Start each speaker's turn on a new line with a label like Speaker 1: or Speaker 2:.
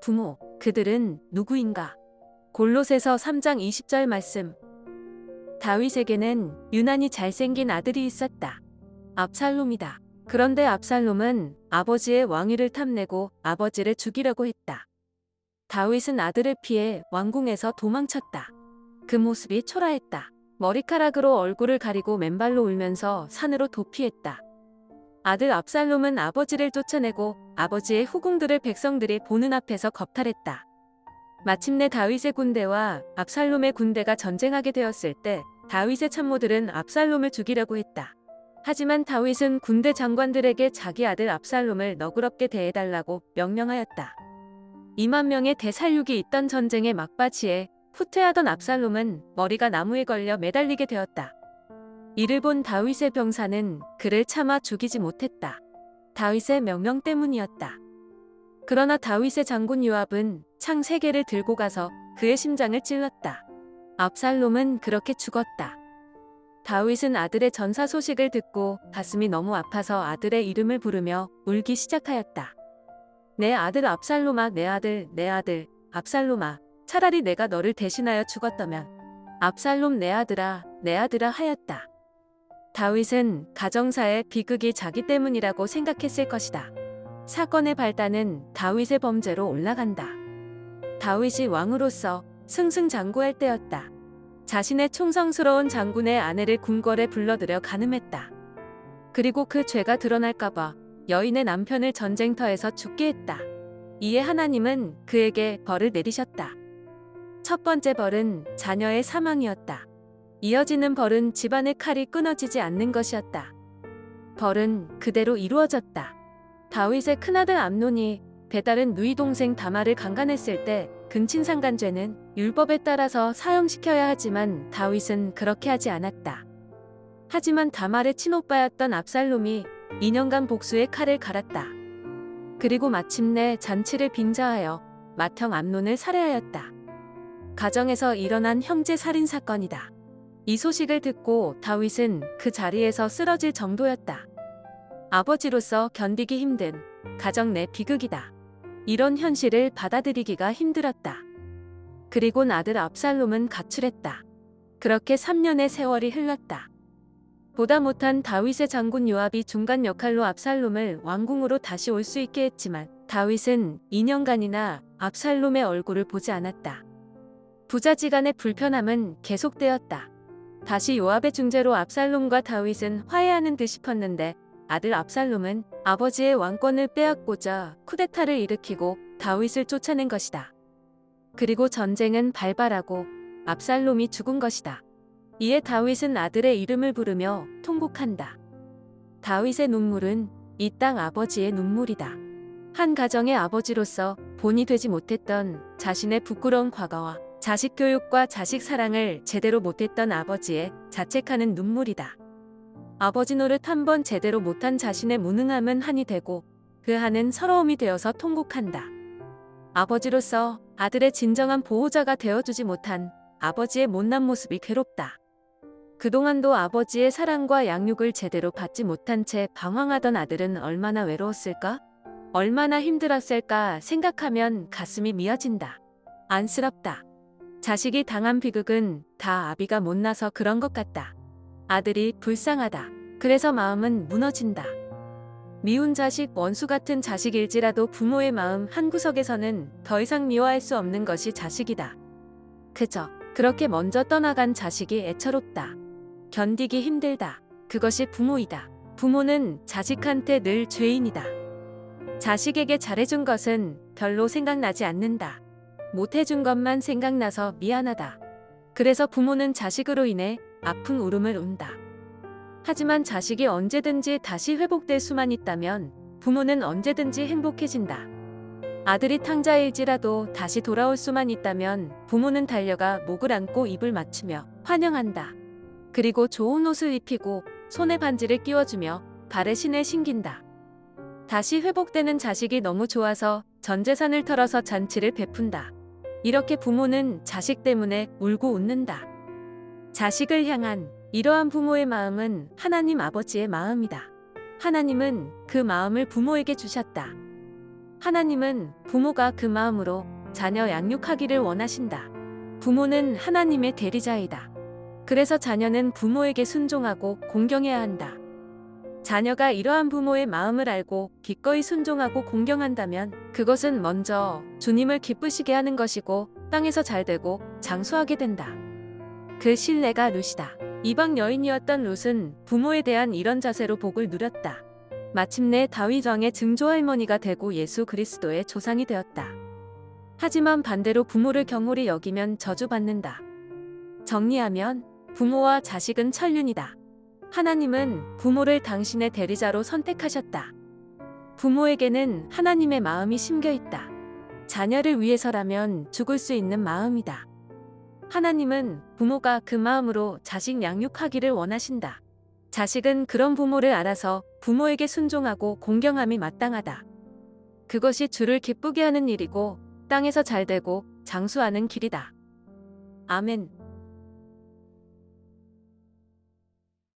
Speaker 1: 부모, 그들은 누구인가? 골로새서 3장 20절 말씀. 다윗에게는 유난히 잘생긴 아들이 있었다. 압살롬이다. 그런데 압살롬은 아버지의 왕위를 탐내고 아버지를 죽이려고 했다. 다윗은 아들을 피해 왕궁에서 도망쳤다. 그 모습이 초라했다. 머리카락으로 얼굴을 가리고 맨발로 울면서 산으로 도피했다. 아들 압살롬은 아버지를 쫓아내고 아버지의 후궁들을 백성들이 보는 앞에서 겁탈했다. 마침내 다윗의 군대와 압살롬의 군대가 전쟁하게 되었을 때 다윗의 참모들은 압살롬을 죽이려고 했다. 하지만 다윗은 군대 장관들에게 자기 아들 압살롬을 너그럽게 대해달라고 명령하였다. 2만 명의 대살육이 있던 전쟁의 막바지에 후퇴하던 압살롬은 머리가 나무에 걸려 매달리게 되었다. 이를 본 다윗의 병사는 그를 차마 죽이지 못했다. 다윗의 명령 때문이었다. 그러나 다윗의 장군 요압은 창 3개를 들고 가서 그의 심장을 찔렀다. 압살롬은 그렇게 죽었다. 다윗은 아들의 전사 소식을 듣고 가슴이 너무 아파서 아들의 이름을 부르며 울기 시작하였다. 내 아들 압살롬아, 내 아들, 내 아들, 압살롬아, 차라리 내가 너를 대신하여 죽었다면. 압살롬 내 아들아, 내 아들아 하였다. 다윗은 가정사의 비극이 자기 때문이라고 생각했을 것이다. 사건의 발단은 다윗의 범죄로 올라간다. 다윗이 왕으로서 승승장구할 때였다. 자신의 충성스러운 장군의 아내를 궁궐에 불러들여 간음했다. 그리고 그 죄가 드러날까봐 여인의 남편을 전쟁터에서 죽게 했다. 이에 하나님은 그에게 벌을 내리셨다. 첫 번째 벌은 자녀의 사망이었다. 이어지는 벌은 집안의 칼이 끊어지지 않는 것이었다. 벌은 그대로 이루어졌다. 다윗의 큰아들 암논이 배다른 누이 동생 다말을 강간했을 때 근친상간죄는 율법에 따라서 사형시켜야 하지만 다윗은 그렇게 하지 않았다. 하지만 다말의 친오빠였던 압살롬이 2년간 복수의 칼을 갈았다. 그리고 마침내 잔치를 빙자하여 맏형 암논을 살해하였다. 가정에서 일어난 형제 살인 사건이다. 이 소식을 듣고 다윗은 그 자리에서 쓰러질 정도였다. 아버지로서 견디기 힘든 가정 내 비극이다. 이런 현실을 받아들이기가 힘들었다. 그리곤 아들 압살롬은 가출했다. 그렇게 3년의 세월이 흘렀다. 보다 못한 다윗의 장군 요압이 중간 역할로 압살롬을 왕궁으로 다시 올 수 있게 했지만 다윗은 2년간이나 압살롬의 얼굴을 보지 않았다. 부자지간의 불편함은 계속되었다. 다시 요압의 중재로 압살롬과 다윗은 화해하는 듯 싶었는데 아들 압살롬은 아버지의 왕권을 빼앗고자 쿠데타를 일으키고 다윗을 쫓아낸 것이다. 그리고 전쟁은 발발하고 압살롬이 죽은 것이다. 이에 다윗은 아들의 이름을 부르며 통곡한다. 다윗의 눈물은 이 땅 아버지의 눈물이다. 한 가정의 아버지로서 본이 되지 못했던 자신의 부끄러운 과거와 자식 교육과 자식 사랑을 제대로 못했던 아버지의 자책하는 눈물이다. 아버지 노릇 한 번 제대로 못한 자신의 무능함은 한이 되고 그 한은 서러움이 되어서 통곡한다. 아버지로서 아들의 진정한 보호자가 되어주지 못한 아버지의 못난 모습이 괴롭다. 그동안도 아버지의 사랑과 양육을 제대로 받지 못한 채 방황하던 아들은 얼마나 외로웠을까? 얼마나 힘들었을까 생각하면 가슴이 미어진다. 안쓰럽다. 자식이 당한 비극은 다 아비가 못나서 그런 것 같다. 아들이 불쌍하다. 그래서 마음은 무너진다. 미운 자식, 원수 같은 자식일지라도 부모의 마음 한구석에서는 더 이상 미워할 수 없는 것이 자식이다. 그저 그렇게 먼저 떠나간 자식이 애처롭다. 견디기 힘들다. 그것이 부모이다. 부모는 자식한테 늘 죄인이다. 자식에게 잘해준 것은 별로 생각나지 않는다. 못해준 것만 생각나서 미안하다. 그래서 부모는 자식으로 인해 아픈 울음을 운다. 하지만 자식이 언제든지 다시 회복될 수만 있다면 부모는 언제든지 행복해진다. 아들이 탕자일지라도 다시 돌아올 수만 있다면 부모는 달려가 목을 안고 입을 맞추며 환영한다. 그리고 좋은 옷을 입히고 손에 반지를 끼워주며 발에 신을 신긴다. 다시 회복되는 자식이 너무 좋아서 전 재산을 털어서 잔치를 베푼다. 이렇게 부모는 자식 때문에 울고 웃는다. 자식을 향한 이러한 부모의 마음은 하나님 아버지의 마음이다. 하나님은 그 마음을 부모에게 주셨다. 하나님은 부모가 그 마음으로 자녀 양육하기를 원하신다. 부모는 하나님의 대리자이다. 그래서 자녀는 부모에게 순종하고 공경해야 한다. 자녀가 이러한 부모의 마음을 알고 기꺼이 순종하고 공경한다면 그것은 먼저 주님을 기쁘시게 하는 것이고 땅에서 잘되고 장수하게 된다. 그 신뢰가 룻이다. 이방 여인이었던 룻은 부모에 대한 이런 자세로 복을 누렸다. 마침내 다윗 왕의 증조할머니가 되고 예수 그리스도의 조상이 되었다. 하지만 반대로 부모를 경홀히 여기면 저주받는다. 정리하면 부모와 자식은 천륜이다. 하나님은 부모를 당신의 대리자로 선택하셨다. 부모에게는 하나님의 마음이 심겨 있다. 자녀를 위해서라면 죽을 수 있는 마음이다. 하나님은 부모가 그 마음으로 자식 양육하기를 원하신다. 자식은 그런 부모를 알아서 부모에게 순종하고 공경함이 마땅하다. 그것이 주를 기쁘게 하는 일이고 땅에서 잘되고 장수하는 길이다. 아멘.